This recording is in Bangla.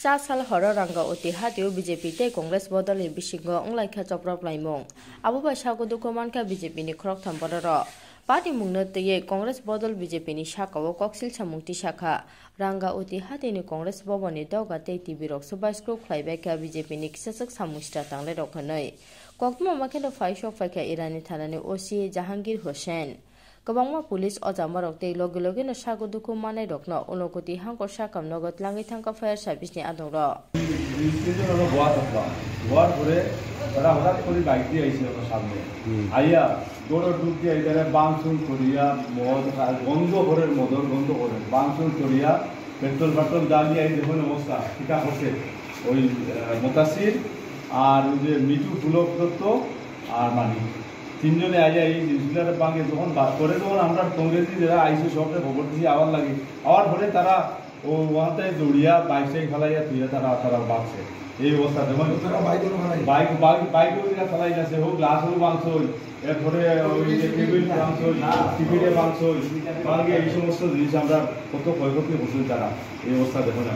Cha sal horo ranga oti hatiu BJP te Congress bodoli bisingo onglai choprok laimong. Abu ba sago dukoman ka BJP ni krok thambodoro. Party mungna te Congress bodol BJP ni shakawo koksil chamungti shakha. Ranga oti hati ni Congress boboni doga te TV rok subai scroll khlaibai ka BJP ni kisasak samushta tangle rokhanai. Kokma makendo faishok faika Irani thanani OC Jahangir Hussain. Kabangma police ojamarok te loge no sago duku manai rokno olokoti hangko sakam nogot langi thangka fire service ni adoro গোয়ার পরে তারা হঠাৎ করে বাইক দিয়ে আইছে আমার সামনে আইয়া দৌড় ডুব দিয়ে এখানে বাংচুন করিয়া মদ গন্ধ করে মদর গন্ধ করে বাংচুন করিয়া পেট্রোল জ্বালিয়ে এই দেখুন অবস্থা ঠিকা হচ্ছে ওই মোতাসির আর ওই যে মিঠু পুলক দত্ত আর মানিক তিনজনে আইয়া এই জিনিসগুলো বাঙে যখন বাদ করে তখন আমরা কংগ্রেসি যারা আইসি সবটা খবর দিয়েছি আবার লাগে আবার পরে তারা ও ওখানটায় দৌড়িয়া বাইক সাইক ফেলাইয়া তুইয়া তারা বাঁচছে এই অবস্থা যেমন বাইক ফেলাই যাচ্ছে হোক গ্লাস হোক মাংস এরপরে ওই যে টেবিল মাংস টিভিতে মাংস বাঙে এই সমস্ত জিনিস আমরা কত ক্ষয়ক্ষতি বসে তারা এই অবস্থা দেখুন